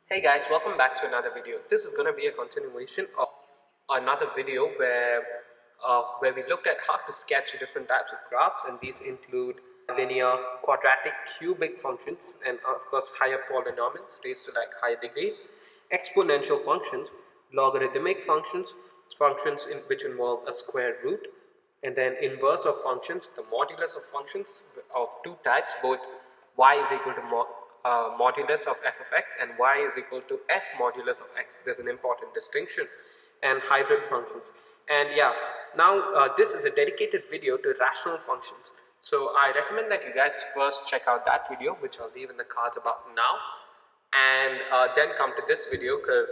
Hey guys, welcome back to another video. This is going to be a continuation of another video where we looked at how to sketch different types of graphs, and these include linear, quadratic, cubic functions, and of course higher polynomials raised to like higher degrees, exponential functions, logarithmic functions, functions which involve a square root, and then inverse of functions, the modulus of functions of two types, both y is equal to modulus of f of x and y is equal to f modulus of x. There's an important distinction. And hybrid functions. And yeah, now this is a dedicated video to rational functions. So I recommend that you guys first check out that video, which I'll leave in the cards about now, and then come to this video because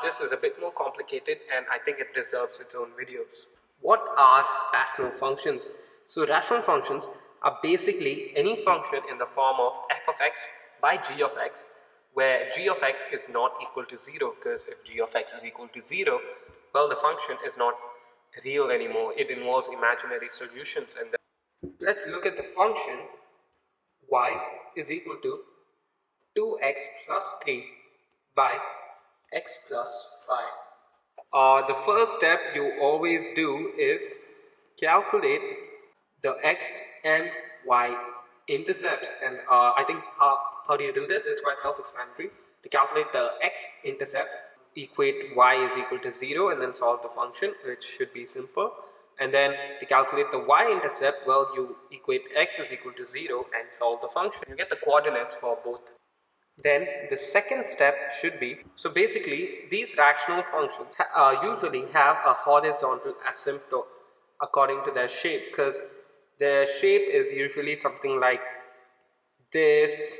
this is a bit more complicated and I think it deserves its own videos. What are rational functions? So rational functions are basically any function in the form of f of x by g of x, where g of x is not equal to 0, because if g of x is equal to 0, well, the function is not real anymore. It involves imaginary solutions. And let's look at the function y is equal to 2x plus 3 by x plus 5. The first step you always do is calculate the x and y intercepts, and I think how do you do this? It's quite self-explanatory. To calculate the x-intercept, equate y is equal to 0 and then solve the function, which should be simple. And then to calculate the y-intercept, well, you equate x is equal to 0 and solve the function. You get the coordinates for both. Then the second step should be, so basically these rational functions usually have a horizontal asymptote according to their shape, because their shape is usually something like this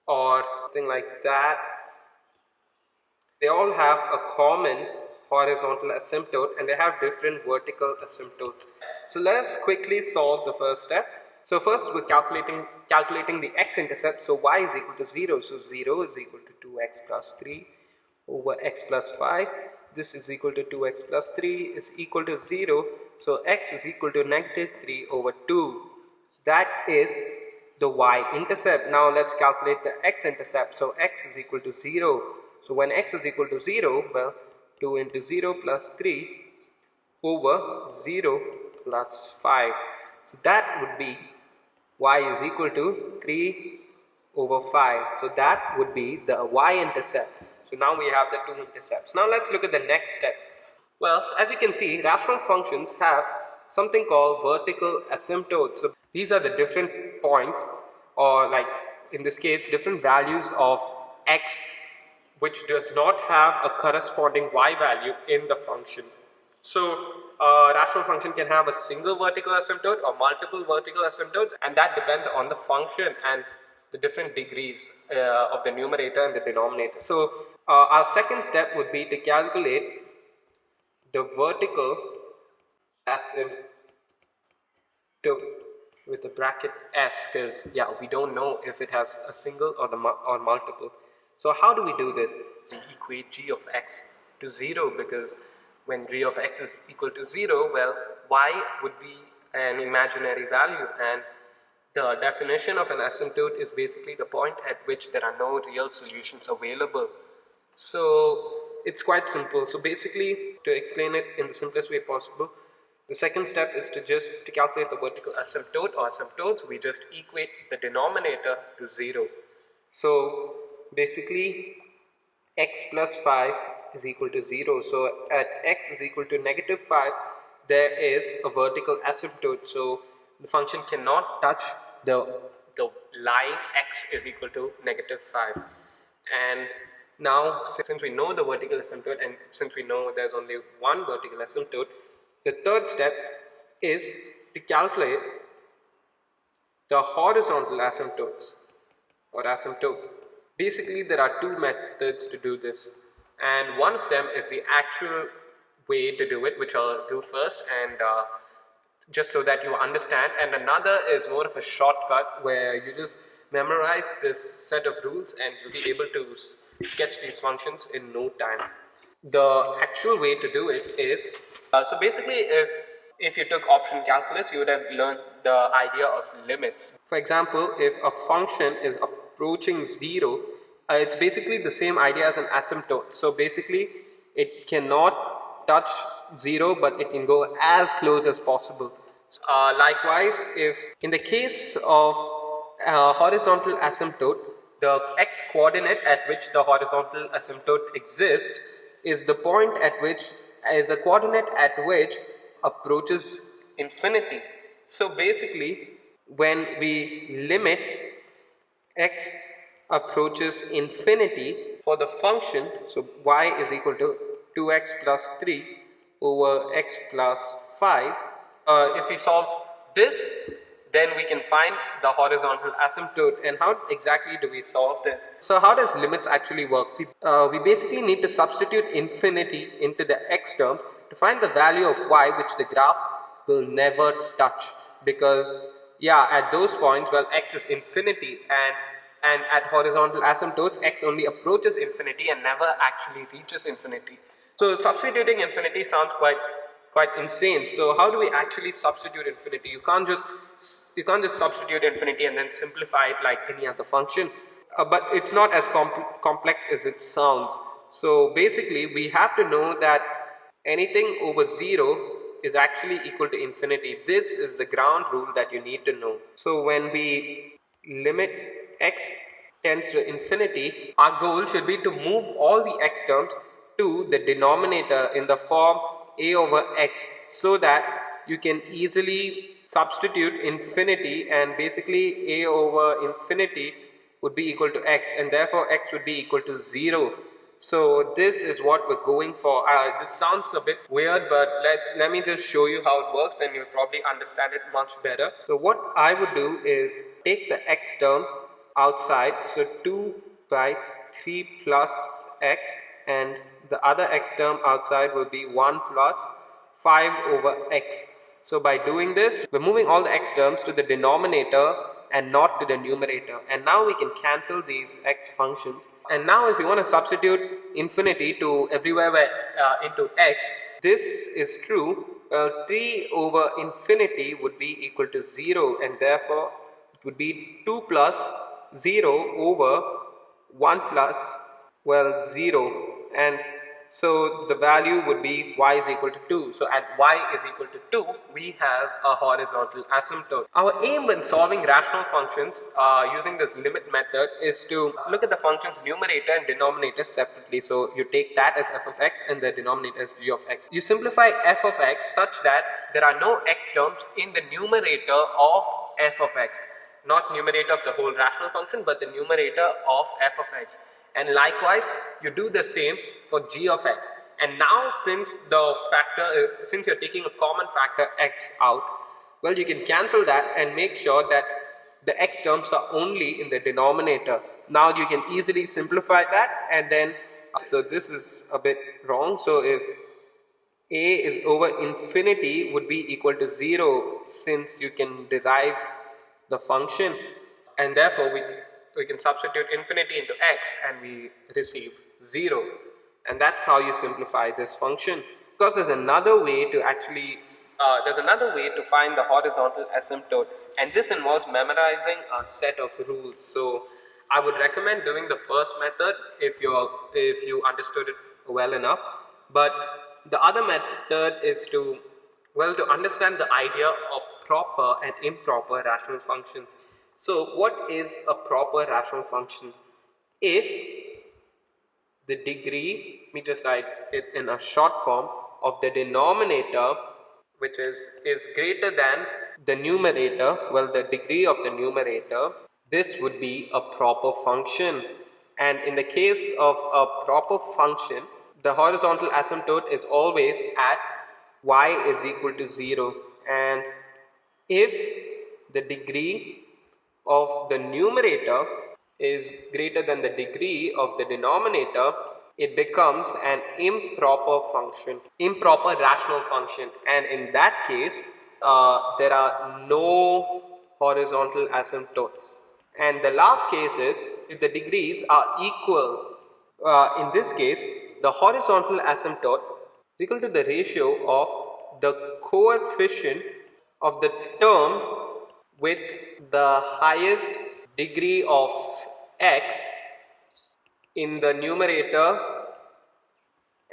or something like that. They all have a common horizontal asymptote and they have different vertical asymptotes. So let us quickly solve the first step. So first we're calculating the x-intercept. So y is equal to 0. So 0 is equal to 2x plus 3 over x plus 5. This is equal to 2x plus 3 is equal to 0. So x is equal to negative 3 over 2. That is the y-intercept. Now let's calculate the x-intercept. So x is equal to 0. So when x is equal to 0, well, 2 into 0 plus 3 over 0 plus 5. So that would be y is equal to 3 over 5. So that would be the y-intercept. So now we have the two intercepts. Now let's look at the next step. Well, as you can see, rational functions have something called vertical asymptotes. So these are the different points, or like in this case, different values of x which does not have a corresponding y value in the function. So a rational function can have a single vertical asymptote or multiple vertical asymptotes, and that depends on the function and the different degrees of the numerator and the denominator. So our second step would be to calculate the vertical asymptote with the bracket s, because yeah, we don't know if it has a single or multiple. So how do we do this? So we equate g of x to 0, because when g of x is equal to 0, well, y would be an imaginary value, and the definition of an asymptote is basically the point at which there are no real solutions available. So it's quite simple. So basically, to explain it in the simplest way possible, the second step is to calculate the vertical asymptote or asymptotes. We just equate the denominator to 0. So basically, x plus 5 is equal to 0. So at x is equal to negative 5, there is a vertical asymptote. So the function cannot touch the line x is equal to negative 5. And now, since we know the vertical asymptote and since we know there's only one vertical asymptote, the third step is to calculate the horizontal asymptotes or asymptote. Basically, there are two methods to do this, and one of them is the actual way to do it, which I'll do first, and just so that you understand, and another is more of a shortcut where you just memorize this set of rules and you'll be able to sketch these functions in no time. The actual way to do it is, so basically if you took option calculus, you would have learned the idea of limits. For example, if a function is approaching 0, it's basically the same idea as an asymptote. So basically it cannot touch 0, but it can go as close as possible. Likewise, if in the case of horizontal asymptote, the x coordinate at which the horizontal asymptote exists is the point at which is a coordinate at which approaches infinity. So basically when we limit x approaches infinity for the function, so y is equal to 2x plus 3 over x plus 5. If we solve this, then we can find the horizontal asymptote. And how exactly do we solve this? So how does limits actually work? We basically need to substitute infinity into the x term to find the value of y which the graph will never touch, because yeah, at those points, well, x is infinity, and at horizontal asymptotes x only approaches infinity and never actually reaches infinity. So substituting infinity sounds quite insane. So how do we actually substitute infinity? You can't just substitute infinity and then simplify it like any other function. But it's not as complex as it sounds. So basically we have to know that anything over 0 is actually equal to infinity. This is the ground rule that you need to know. So when we limit x tends to infinity, our goal should be to move all the x terms to the denominator in the form a over x, so that you can easily substitute infinity, and basically a over infinity would be equal to x, and therefore x would be equal to 0. So this is what we're going for. This sounds a bit weird, but let me just show you how it works and you'll probably understand it much better. So what I would do is take the x term outside, so 2 by 3 plus x, and the other x term outside will be 1 plus 5 over x. So by doing this, we're moving all the x terms to the denominator and not to the numerator, and now we can cancel these x functions. And now if you want to substitute infinity to everywhere into x, this is true. 3 over infinity would be equal to 0, and therefore it would be 2 plus 0 over 1 plus, well, 0, and so the value would be y is equal to 2. So at y is equal to 2, we have a horizontal asymptote. Our aim when solving rational functions using this limit method is to look at the function's numerator and denominator separately. So you take that as f of x and the denominator as g of x. You simplify f of x such that there are no x terms in the numerator of f of x. Not numerator of the whole rational function, but the numerator of f of x. And likewise, you do the same for g of x. And now since you're taking a common factor x out, well, you can cancel that and make sure that the x terms are only in the denominator. Now you can easily simplify that, and then, so this is a bit wrong. So if a is over infinity would be equal to 0, since you can derive the function, and therefore we can substitute infinity into x and we receive 0, and that's how you simplify this function. Because there's another way to find the horizontal asymptote, and this involves memorizing a set of rules. So I would recommend doing the first method if you understood it well enough, but the other method is to understand the idea of proper and improper rational functions. So what is a proper rational function? If the degree, let me just write it in a short form, of the denominator, which is greater than the numerator, well, the degree of the numerator, this would be a proper function. And in the case of a proper function, the horizontal asymptote is always at y is equal to 0, and if the degree of the numerator is greater than the degree of the denominator, it becomes an improper rational function, and in that case there are no horizontal asymptotes. And the last case is if the degrees are equal. In this case, the horizontal asymptote is equal to the ratio of the coefficient of the term with the highest degree of x in the numerator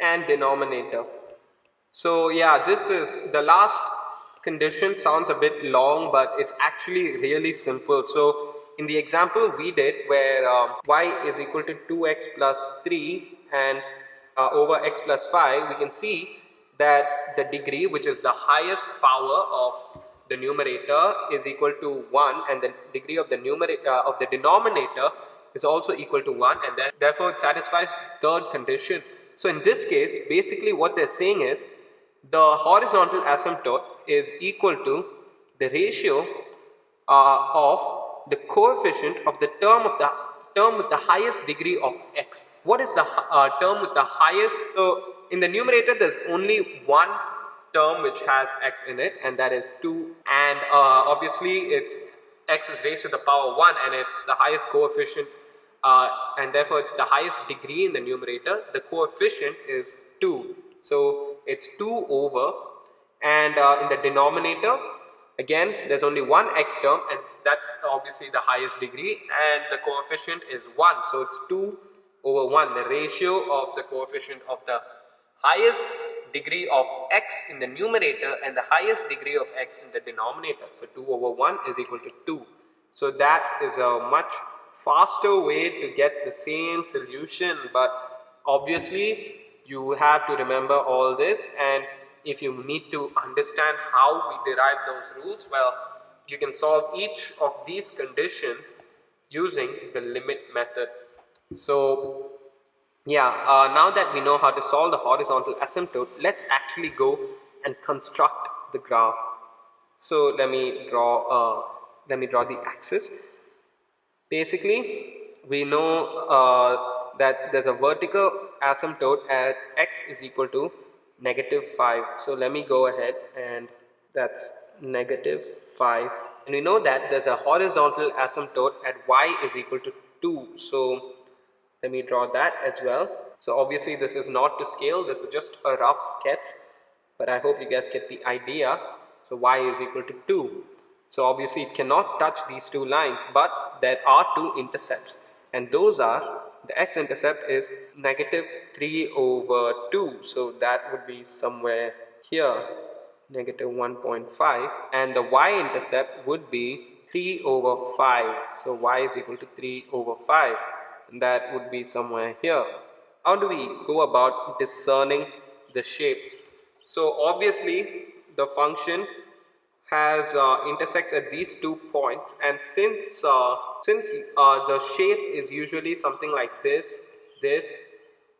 and denominator. So yeah, this is the last condition. Sounds a bit long, but it's actually really simple. So in the example we did where y is equal to 2x plus 3 and over x plus 5, we can see that the degree, which is the highest power of the numerator, is equal to 1, and the degree of the of the denominator is also equal to 1, and therefore it satisfies the third condition. So in this case, basically what they're saying is the horizontal asymptote is equal to the ratio of the coefficient of the term with the highest degree of x. What is the term with the highest? So in the numerator there's only one term which has x in it, and that is 2, and obviously it's x is raised to the power 1, and it's the highest coefficient, and therefore it's the highest degree in the numerator. The coefficient is 2, so it's 2 over, and in the denominator again there's only one x term, and that's obviously the highest degree, and the coefficient is 1, so it's 2 over 1, the ratio of the coefficient of the highest degree of x in the numerator and the highest degree of x in the denominator. So 2 over 1 is equal to 2. So that is a much faster way to get the same solution, but obviously you have to remember all this, and if you need to understand how we derive those rules, well, you can solve each of these conditions using the limit method. So yeah, now that we know how to solve the horizontal asymptote, let's actually go and construct the graph. So let me draw the axis. Basically, we know that there's a vertical asymptote at x is equal to -5. So let me go ahead, and that's -5. And we know that there's a horizontal asymptote at y is equal to 2. So let me draw that as well. So obviously this is not to scale, this is just a rough sketch, but I hope you guys get the idea. So y is equal to 2. So obviously it cannot touch these two lines, but there are two intercepts, and those are, the x-intercept is -3 over 2, so that would be somewhere here, -1.5, and the y-intercept would be 3 over 5, so y is equal to 3 over 5, and that would be somewhere here. How do we go about discerning the shape? So obviously the function has intersects at these 2 points, and since the shape is usually something like this,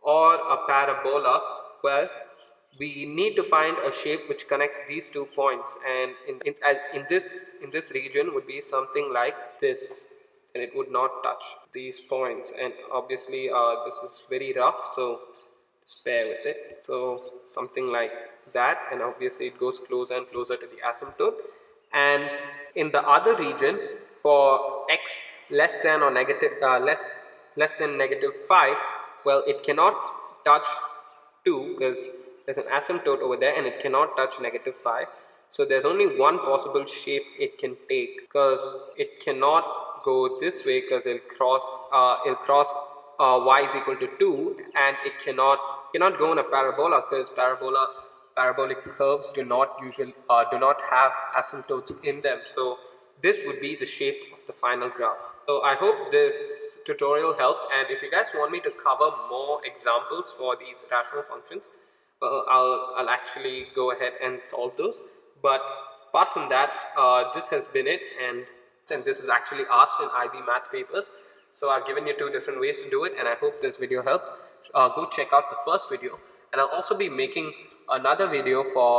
or a parabola, well, we need to find a shape which connects these 2 points, and in this region would be something like this, and it would not touch these points, and obviously this is very rough, so just bear with it. So something like that, and obviously it goes closer and closer to the asymptote. And in the other region, for x less than or negative less than -5, well, it cannot touch 2 because there's an asymptote over there, and it cannot touch -5. So there's only one possible shape it can take, because it cannot go this way, because it'll cross y is equal to 2, and it cannot go in a parabola, because parabolic curves do not have asymptotes in them. So this would be the shape of the final graph. So I hope this tutorial helped, and if you guys want me to cover more examples for these rational functions, well, I'll actually go ahead and solve those. But apart from that, this has been it, and this is actually asked in IB math papers. So I've given you 2 different ways to do it, and I hope this video helped. Go check out the first video, and I'll also be making another video for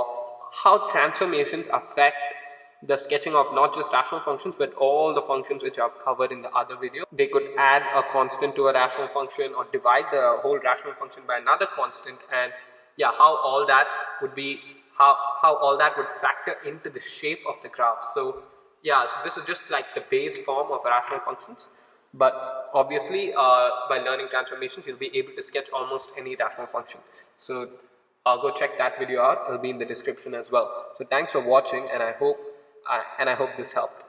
how transformations affect the sketching of not just rational functions, but all the functions which I've covered in the other video. They could add a constant to a rational function, or divide the whole rational function by another constant, and yeah, how all that would be, how all that would factor into the shape of the graph. So yeah, so this is just like the base form of rational functions, but obviously by learning transformations you'll be able to sketch almost any rational function. So go check that video out, it'll be in the description as well. So thanks for watching, and I hope this helped.